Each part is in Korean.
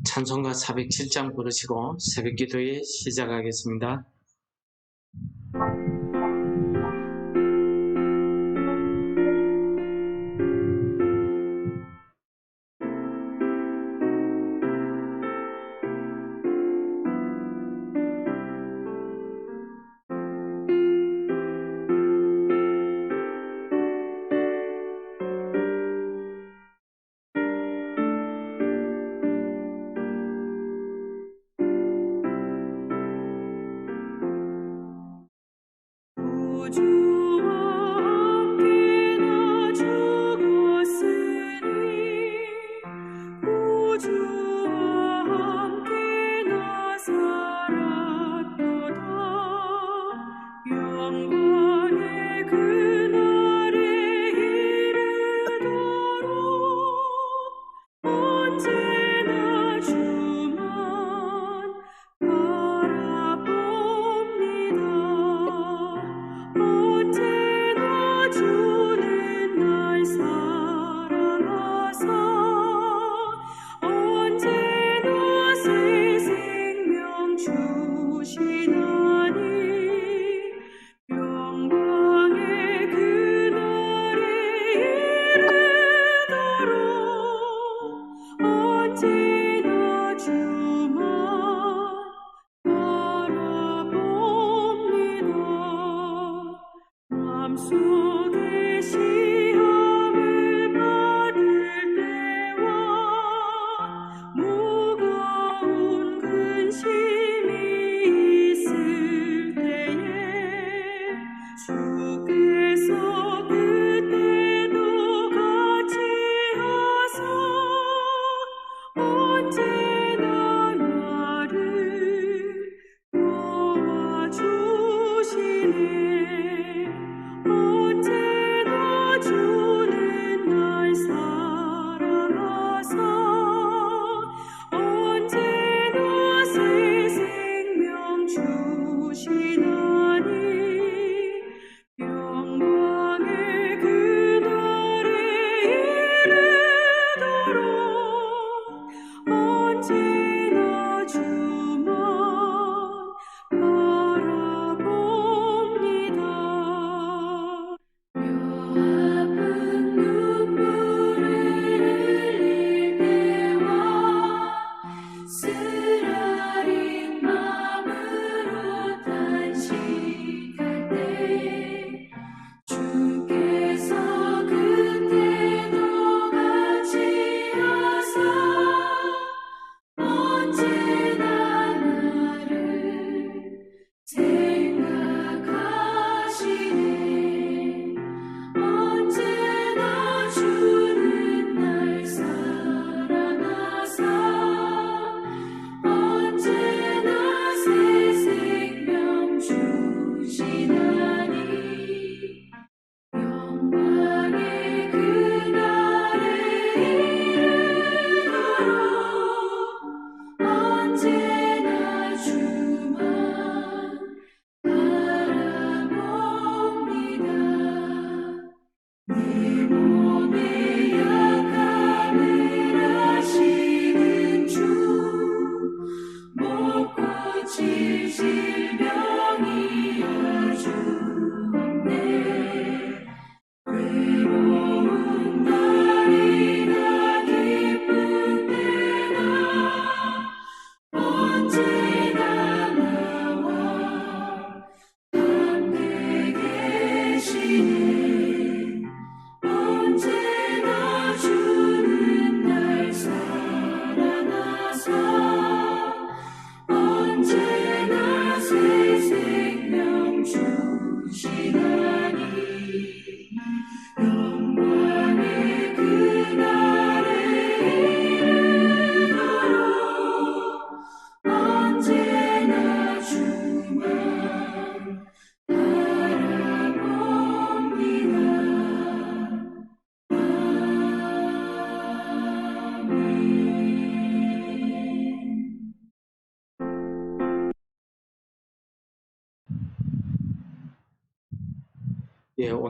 찬송가 407장 부르시고 새벽기도에 시작하겠습니다.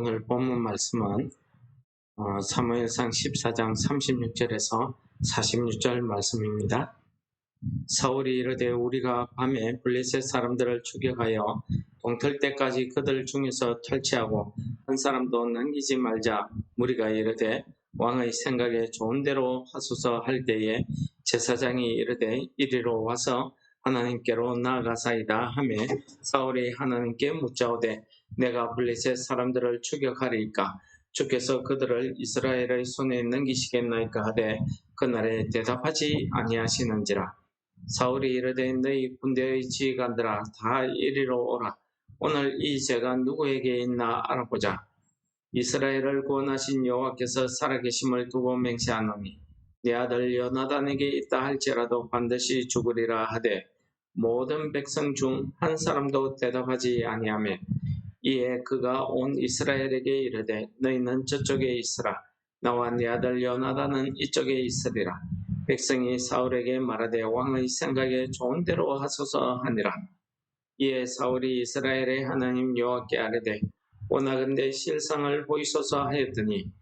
오늘 본문 말씀은 사무엘상 14장 36절에서 46절 말씀입니다. 사울이 이르되 우리가 밤에 블레셋 사람들을 추격하여 동틀 때까지 그들 중에서 탈취하고 한 사람도 남기지 말자. 무리가 이르되 왕의 생각에 좋은 대로 하소서 할 때에 제사장이 이르되 이리로 와서 하나님께로 나아가사이다 하매 사울이 하나님께 묻자오되 내가 블레셋 사람들을 추격하리이까 주께서 그들을 이스라엘의 손에 넘기시겠나이까 하되 그날에 대답하지 아니하시는지라. 사울이 이르되 너희 군대의 지휘관들아 다 이리로 오라. 오늘 이 죄가 누구에게 있나 알아보자. 이스라엘을 구원하신 여호와께서 살아계심을 두고 맹세하노니 네 아들 요나단에게 있다 할지라도 반드시 죽으리라 하되 모든 백성 중 한 사람도 대답하지 아니하매 이에 그가 온 이스라엘에게 이르되 너희는 저쪽에 있으라. 나와 네 아들 요나단은 이쪽에 있으리라. 백성이 사울에게 말하되 왕의 생각에 좋은 대로 하소서 하니라. 이에 사울이 이스라엘의 하나님 여호와께 아뢰되 원하건대 실상을 보이소서 하였더니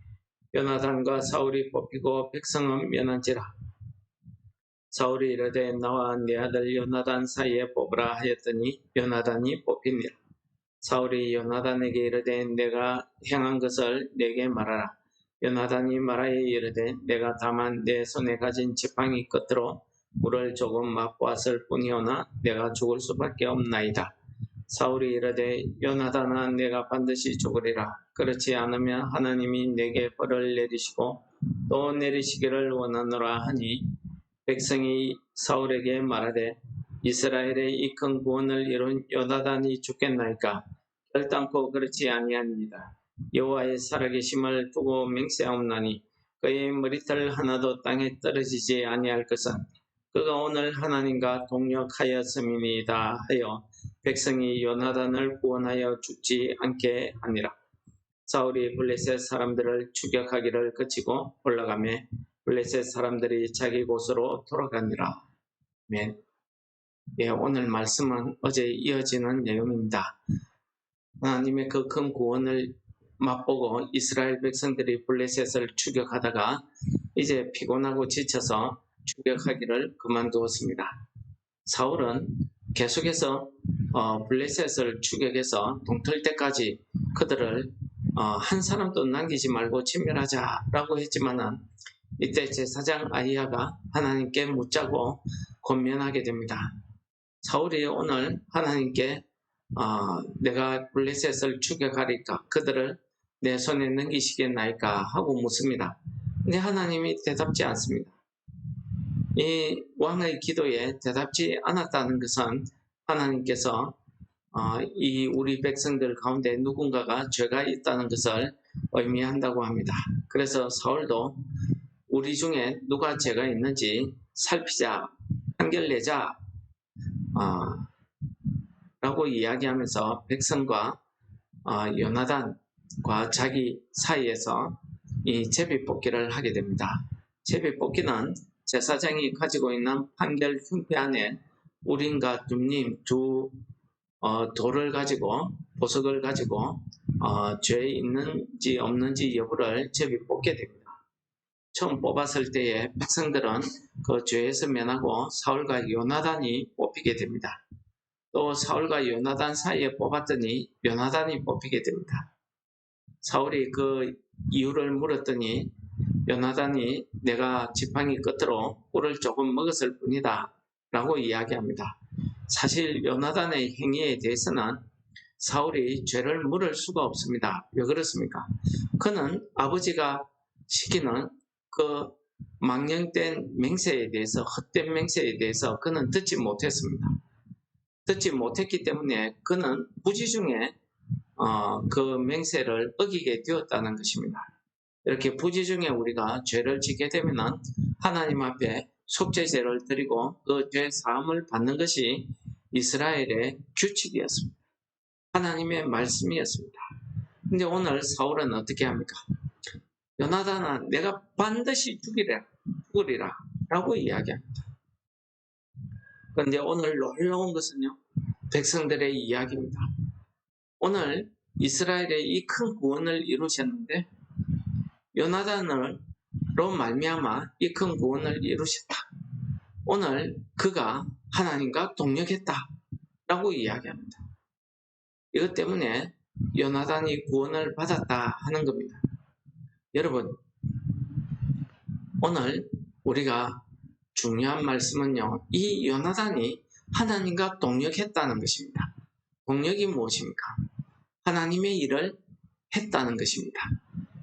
요나단과 사울이 뽑히고 백성은 면한지라. 사울이 이르되 나와 네 아들 요나단 사이에 뽑으라 하였더니 요나단이 뽑히니라. 사울이 요나단에게 이르되 내가 행한 것을 내게 말하라. 요나단이 말하여 이르되 내가 다만 내 손에 가진 지팡이 끝으로 물을 조금 맛보았을 뿐이오나 내가 죽을 수밖에 없나이다. 사울이 이르되 요나단아 내가 반드시 죽으리라. 그렇지 않으면 하나님이 내게 벌을 내리시고 또 내리시기를 원하노라 하니 백성이 사울에게 말하되 이스라엘의 이 큰 구원을 이룬 요나단이 죽겠나이까. 결단코 그렇지 아니하니이다. 여호와의 살아계심을 두고 맹세하옵나니 그의 머리털 하나도 땅에 떨어지지 아니할 것은 그가 오늘 하나님과 동역하였음이니이다 하여 백성이 요나단을 구원하여 죽지 않게 하니라. 사울이 블레셋 사람들을 추격하기를 그치고 올라가매 블레셋 사람들이 자기 곳으로 돌아가니라. 아멘. 예, 오늘 말씀은 어제 이어지는 내용입니다. 하나님의 그 큰 구원을 맛보고 이스라엘 백성들이 블레셋을 추격하다가 이제 피곤하고 지쳐서 추격하기를 그만두었습니다. 사울은 계속해서 블레셋을 추격해서 동틀 때까지 그들을 한 사람도 남기지 말고 진멸하자라고 했지만은 이때 제사장 아히야가 하나님께 묻자고 권면하게 됩니다. 사울이 오늘 하나님께 내가 블레셋을 추격하리까 그들을 내 손에 넘기시겠나이까 하고 묻습니다. 근데 하나님이 대답지 않습니다. 이 왕의 기도에 대답지 않았다는 것은 하나님께서 이 우리 백성들 가운데 누군가가 죄가 있다는 것을 의미한다고 합니다. 그래서 사울도 우리 중에 누가 죄가 있는지 살피자, 판결내자 라고 이야기하면서 백성과 요나단과 자기 사이에서 이 제비뽑기를 하게 됩니다. 제비뽑기는 제사장이 가지고 있는 판결 흉패 안에 우림과 둠님 두 돌을 가지고 보석을 가지고 죄 있는지 없는지 여부를 제비뽑게 됩니다. 처음 뽑았을 때에 백성들은 그 죄에서 면하고 사울과 요나단이 뽑히게 됩니다. 또 사울과 요나단 사이에 뽑았더니 요나단이 뽑히게 됩니다. 사울이 그 이유를 물었더니 요나단이 내가 지팡이 끝으로 꿀을 조금 먹었을 뿐이다 라고 이야기합니다. 사실 요나단의 행위에 대해서는 사울이 죄를 물을 수가 없습니다. 왜 그렇습니까? 그는 아버지가 시키는 그 망령된 맹세에 대해서, 헛된 맹세에 대해서 그는 듣지 못했습니다. 듣지 못했기 때문에 그는 부지 중에 그 맹세를 어기게 되었다는 것입니다. 이렇게 부지 중에 우리가 죄를 짓게 되면 하나님 앞에 속죄제를 드리고 그 죄 사함을 받는 것이 이스라엘의 규칙이었습니다. 하나님의 말씀이었습니다. 근데 오늘 사울은 어떻게 합니까? 요나단아 내가 반드시 죽으리라 라고 이야기합니다. 그런데 오늘 놀라운 것은요, 백성들의 이야기입니다. 오늘 이스라엘의 이 큰 구원을 이루셨는데 요나단으로 말미암아 이 큰 구원을 이루셨다. 오늘 그가 하나님과 동력했다라고 이야기합니다. 이것 때문에 요나단이 구원을 받았다 하는 겁니다. 여러분, 오늘 우리가 중요한 말씀은요, 이 요나단이 하나님과 동력했다는 것입니다. 동력이 무엇입니까? 하나님의 일을 했다는 것입니다.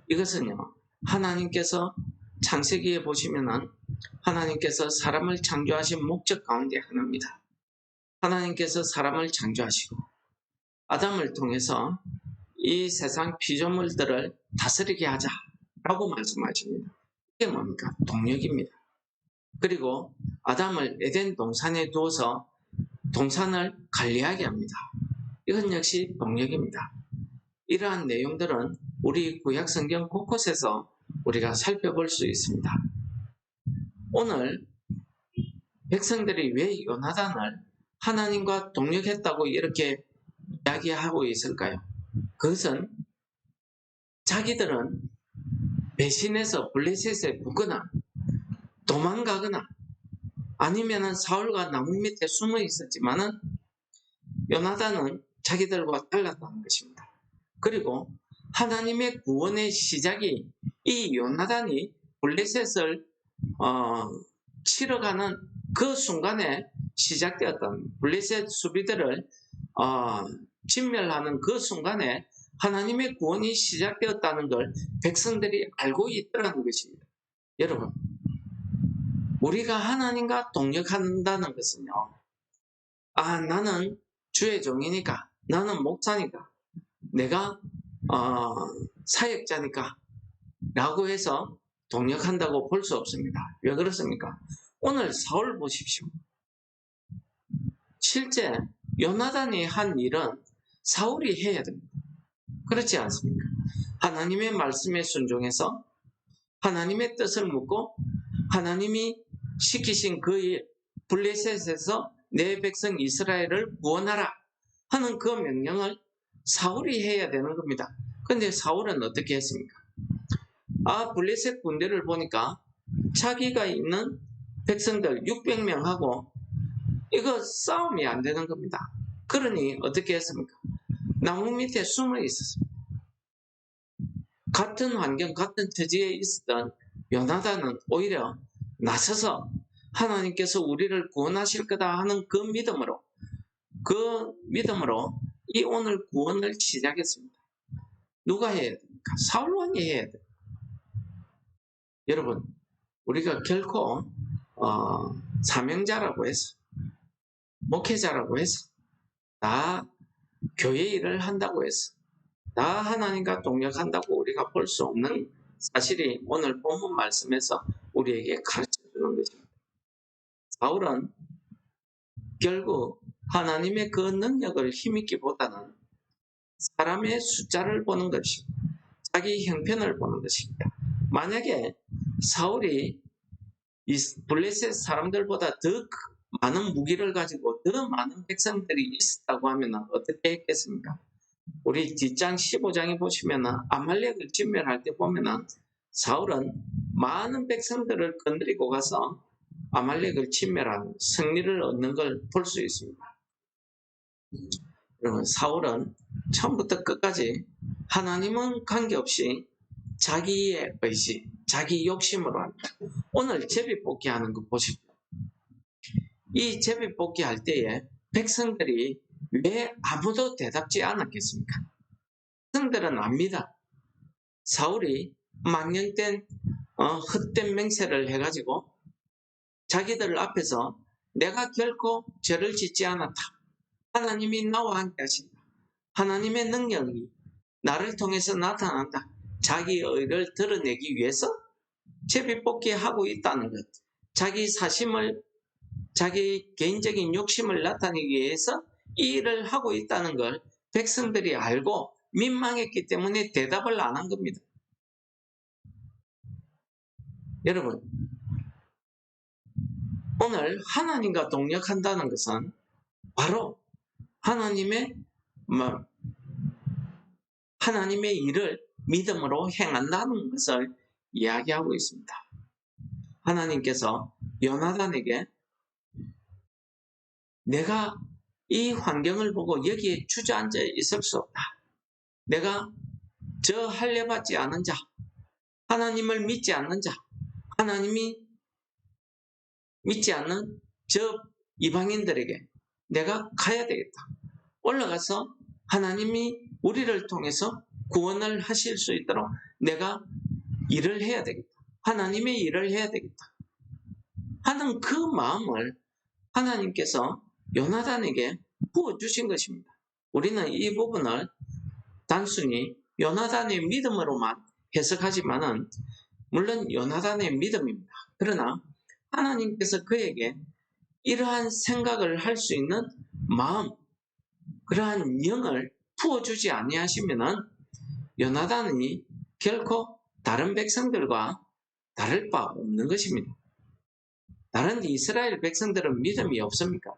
이것은요, 하나님께서 창세기에 보시면은 하나님께서 사람을 창조하신 목적 가운데 하나입니다. 하나님께서 사람을 창조하시고 아담을 통해서 이 세상 피조물들을 다스리게 하자라고 말씀하십니다. 이게 뭡니까? 동력입니다. 그리고 아담을 에덴 동산에 두어서 동산을 관리하게 합니다. 이건 역시 동력입니다. 이러한 내용들은 우리 구약 성경 곳곳에서 우리가 살펴볼 수 있습니다. 오늘 백성들이 왜 요나단을 하나님과 동력했다고 이렇게 이야기하고 있을까요? 그것은 자기들은 배신해서 블레셋에 붙거나 도망가거나 아니면 사울과 나무 밑에 숨어 있었지만은 요나단은 자기들과 달랐다는 것입니다. 그리고 하나님의 구원의 시작이 이 요나단이 블레셋을 치러가는 그 순간에 시작되었던 블레셋 수비들을 진멸하는 그 순간에 하나님의 구원이 시작되었다는 걸 백성들이 알고 있더라는 것입니다. 여러분, 우리가 하나님과 동력한다는 것은요, 나는 주의 종이니까, 나는 목사니까, 내가 사역자니까 라고 해서 동력한다고 볼 수 없습니다. 왜 그렇습니까? 오늘 사울 보십시오. 실제 요나단이 한 일은 사울이 해야 됩니다. 그렇지 않습니까? 하나님의 말씀에 순종해서 하나님의 뜻을 묻고 하나님이 시키신 그 일, 블레셋에서 내 백성 이스라엘을 구원하라 하는 그 명령을 사울이 해야 되는 겁니다. 그런데 사울은 어떻게 했습니까? 블레셋 군대를 보니까 자기가 있는 백성들 600명하고 이거 싸움이 안 되는 겁니다. 그러니 어떻게 했습니까? 나무 밑에 숨어 있었습니다. 같은 환경, 같은 처지에 있었던 요나단은 오히려 나서서 하나님께서 우리를 구원하실 거다 하는 그 믿음으로 이 오늘 구원을 시작했습니다. 누가 해야 됩니까? 사울왕이 해야 돼요. 여러분, 우리가 결코 사명자라고 해서 목회자라고 해서 다 교회 일을 한다고 해서 다 하나님과 동력한다고 우리가 볼 수 없는 사실이 오늘 본문 말씀에서 우리에게 가르쳐주는 것입니다. 사울은 결국 하나님의 그 능력을 힘입기보다는 사람의 숫자를 보는 것이고 자기 형편을 보는 것입니다. 만약에 사울이 이 블레셋 사람들보다 더 많은 무기를 가지고 더 많은 백성들이 있었다고 하면 어떻게 했겠습니까? 우리 뒷장 15장에 보시면 아말렉을 진멸할 때 보면 사울은 많은 백성들을 건드리고 가서 아말렉을 진멸한 승리를 얻는 걸 볼 수 있습니다. 그러면 사울은 처음부터 끝까지 하나님은 관계없이 자기의 의지, 자기 욕심으로 합니다. 오늘 제비뽑기 하는 거 보십시오. 이 제비뽑기 할 때에 백성들이 왜 아무도 대답지 않았겠습니까? 백성들은 압니다. 사울이 망령된 헛된 맹세를 해가지고 자기들 앞에서 내가 결코 죄를 짓지 않았다. 하나님이 나와 함께 하신다. 하나님의 능력이 나를 통해서 나타난다. 자기 의를 드러내기 위해서 제비뽑기 하고 있다는 것. 자기 사심을, 자기 개인적인 욕심을 나타내기 위해서 이 일을 하고 있다는 걸 백성들이 알고 민망했기 때문에 대답을 안 한 겁니다. 여러분, 오늘 하나님과 동력한다는 것은 바로 하나님의 일을 믿음으로 행한다는 것을 이야기하고 있습니다. 하나님께서 요나단에게 내가 이 환경을 보고 여기에 주저앉아 있을 수 없다. 내가 저 할례받지 않은 자, 하나님을 믿지 않는 자, 하나님이 믿지 않는 저 이방인들에게 내가 가야 되겠다. 올라가서 하나님이 우리를 통해서 구원을 하실 수 있도록 내가 일을 해야 되겠다. 하나님의 일을 해야 되겠다. 하는 그 마음을 하나님께서 요나단에게 부어주신 것입니다. 우리는 이 부분을 단순히 요나단의 믿음으로만 해석하지만은 물론 요나단의 믿음입니다. 그러나 하나님께서 그에게 이러한 생각을 할 수 있는 마음, 그러한 영을 부어주지 아니하시면은 요나단이 결코 다른 백성들과 다를 바 없는 것입니다. 다른 이스라엘 백성들은 믿음이 없습니까?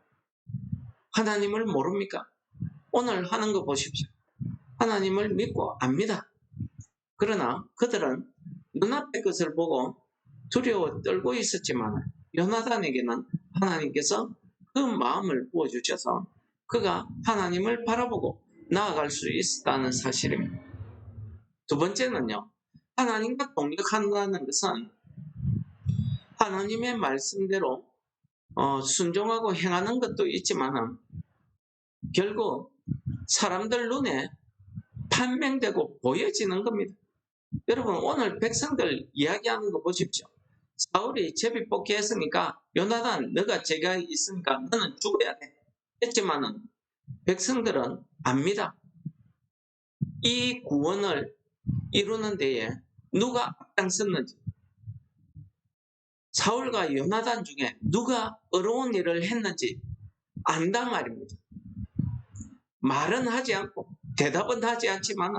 하나님을 모릅니까? 오늘 하는 거 보십시오. 하나님을 믿고 압니다. 그러나 그들은 눈앞의 것을 보고 두려워 떨고 있었지만 요나단에게는 하나님께서 그 마음을 부어주셔서 그가 하나님을 바라보고 나아갈 수 있었다는 사실입니다. 두 번째는요, 하나님과 동력한다는 것은 하나님의 말씀대로 순종하고 행하는 것도 있지만 결국 사람들 눈에 판명되고 보여지는 겁니다. 여러분, 오늘 백성들 이야기하는 거 보십시오. 사울이 제비 뽑기 했으니까 요나단 너가 제가 있으니까 너는 죽어야 돼 했지만은 백성들은 압니다. 이 구원을 이루는 데에 누가 앞장섰는지, 사울과 요나단 중에 누가 어려운 일을 했는지 안단 말입니다. 말은 하지 않고 대답은 하지 않지만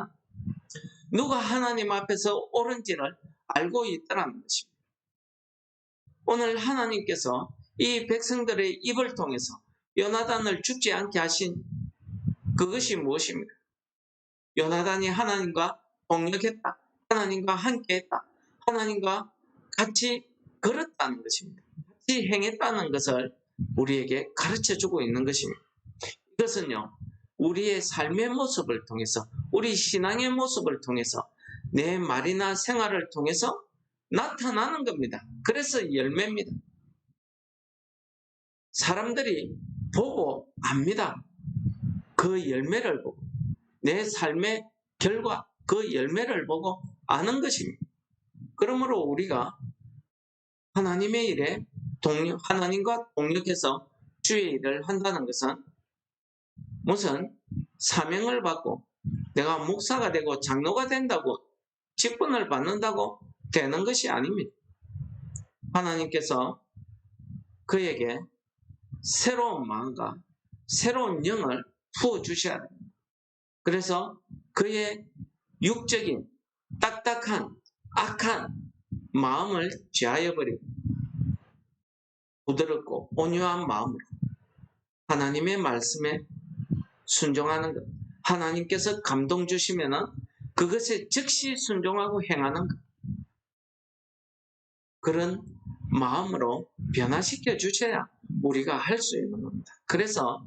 누가 하나님 앞에서 옳은지를 알고 있다는 것입니다. 오늘 하나님께서 이 백성들의 입을 통해서 요나단을 죽지 않게 하신 그것이 무엇입니까? 요나단이 하나님과 동력했다. 하나님과 함께했다. 하나님과 같이 걸었다는 것입니다. 같이 행했다는 것을 우리에게 가르쳐주고 있는 것입니다. 이것은요, 우리의 삶의 모습을 통해서, 우리 신앙의 모습을 통해서, 내 말이나 생활을 통해서 나타나는 겁니다. 그래서 열매입니다. 사람들이 보고 압니다. 그 열매를 보고, 내 삶의 결과, 그 열매를 보고 아는 것입니다. 그러므로 우리가 하나님의 일에 하나님과 동력해서 주의 일을 한다는 것은 무슨 사명을 받고 내가 목사가 되고 장로가 된다고 직분을 받는다고 되는 것이 아닙니다. 하나님께서 그에게 새로운 마음과 새로운 영을 부어주셔야 됩니다. 그래서 그의 육적인 딱딱한 악한 마음을 제하여버리고 부드럽고 온유한 마음으로 하나님의 말씀에 순종하는 것, 하나님께서 감동 주시면은 그것에 즉시 순종하고 행하는 것, 그런 마음으로 변화시켜 주셔야 우리가 할 수 있는 겁니다. 그래서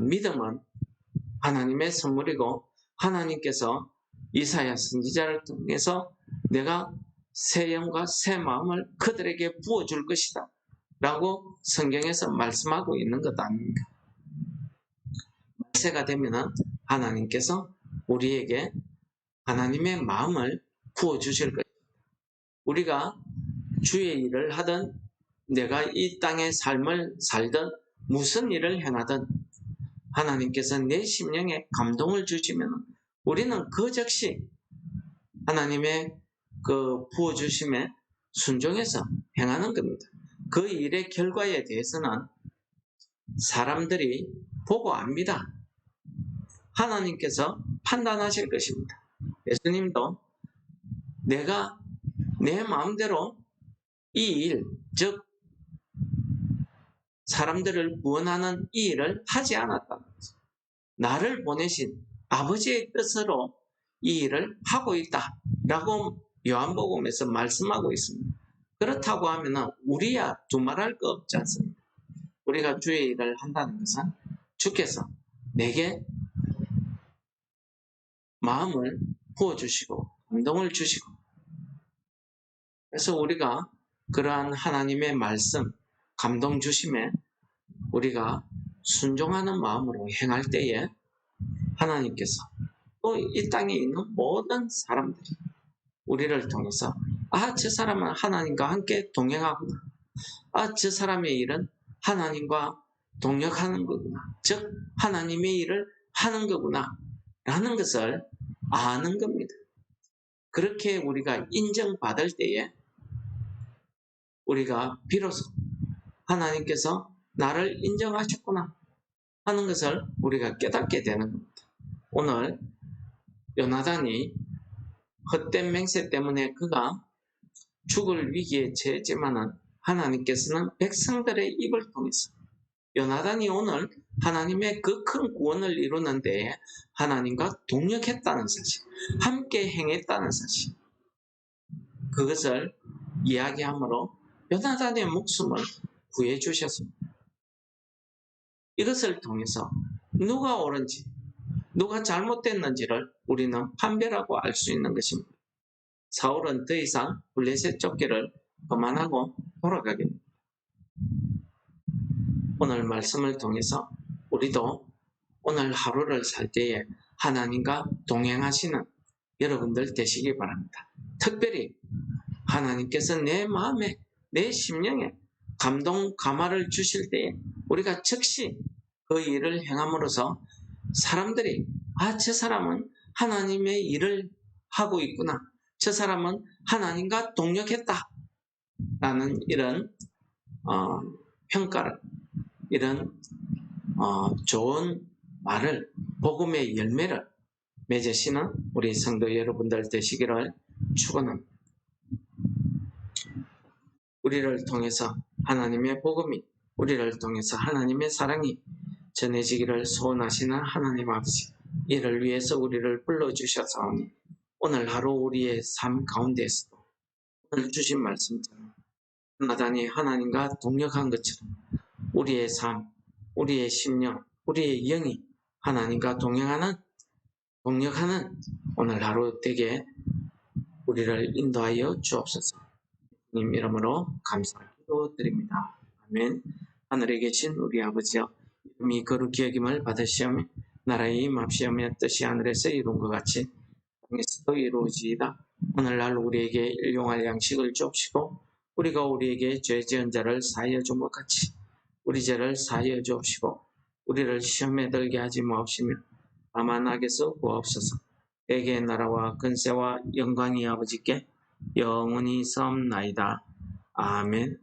믿음은 하나님의 선물이고 하나님께서 이사야 선지자를 통해서 내가 새 영과 새 마음을 그들에게 부어줄 것이다 라고 성경에서 말씀하고 있는 것 아닙니까? 말세가 되면 하나님께서 우리에게 하나님의 마음을 부어주실 것입니다. 우리가 주의 일을 하든 내가 이 땅의 삶을 살든 무슨 일을 행하든 하나님께서 내 심령에 감동을 주시면 우리는 그 즉시 하나님의 그 부어주심에 순종해서 행하는 겁니다. 그 일의 결과에 대해서는 사람들이 보고 압니다. 하나님께서 판단하실 것입니다. 예수님도 내가 내 마음대로 이 일, 즉 사람들을 구원하는 이 일을 하지 않았다는 거죠. 나를 보내신 아버지의 뜻으로 이 일을 하고 있다라고 요한복음에서 말씀하고 있습니다. 그렇다고 하면 우리야 두말할 거 없지 않습니까? 우리가 주의 일을 한다는 것은 주께서 내게 마음을 부어주시고 감동을 주시고, 그래서 우리가 그러한 하나님의 말씀, 감동 주심에 우리가 순종하는 마음으로 행할 때에 하나님께서 또 이 땅에 있는 모든 사람들이 우리를 통해서 저 사람은 하나님과 함께 동행하구나. 저 사람의 일은 하나님과 동역하는 거구나. 즉 하나님의 일을 하는 거구나 라는 것을 아는 겁니다. 그렇게 우리가 인정받을 때에 우리가 비로소 하나님께서 나를 인정하셨구나 하는 것을 우리가 깨닫게 되는 겁니다. 오늘 요나단이 헛된 맹세 때문에 그가 죽을 위기에 처했지만은 하나님께서는 백성들의 입을 통해서 요나단이 오늘 하나님의 그 큰 구원을 이루는 데에 하나님과 동역했다는 사실, 함께 행했다는 사실, 그것을 이야기하므로 요나단의 목숨을 구해주셨습니다. 이것을 통해서 누가 옳은지 누가 잘못됐는지를 우리는 판별하고 알 수 있는 것입니다. 사울은 더 이상 블레셋 쫓기를 그만하고 돌아가게 됩니다. 오늘 말씀을 통해서 우리도 오늘 하루를 살 때에 하나님과 동행하시는 여러분들 되시기 바랍니다. 특별히 하나님께서 내 마음에, 내 심령에 감동, 감화를 주실 때에 우리가 즉시 그 일을 행함으로써 사람들이 저 사람은 하나님의 일을 하고 있구나. 저 사람은 하나님과 동역했다. 라는 이런 평가를, 이런 좋은 말을, 복음의 열매를 맺으시는 우리 성도 여러분들 되시기를 축원합니다. 우리를 통해서 하나님의 복음이, 우리를 통해서 하나님의 사랑이 전해지기를 소원하시는 하나님 아버지, 이를 위해서 우리를 불러주셔서오니 오늘 하루 우리의 삶 가운데에서도 오늘 주신 말씀처럼 요나단이 하나님과 동역한 것처럼 우리의 삶, 우리의 심령, 우리의 영이 하나님과 동역하는 오늘 하루 되게 우리를 인도하여 주옵소서. 주님 이름으로 감사기도 드립니다. 아멘. 하늘에 계신 우리 아버지여, 이름이 거룩히 여김을 받으시오며 나라의 임합시오며 뜻이 하늘에서 이룬 것 같이 땅에서도 이루어지이다. 오늘날 우리에게 일용할 양식을 주옵시고 우리가 우리에게 죄 지은 자를 사하여 준 것 같이 우리 죄를 사하여 주옵시고 우리를 시험에 들게 하지 마옵시며 다만 악에서 구하옵소서. 대개의 나라와 근세와 영광이 아버지께 영원히 섬나이다. 아멘.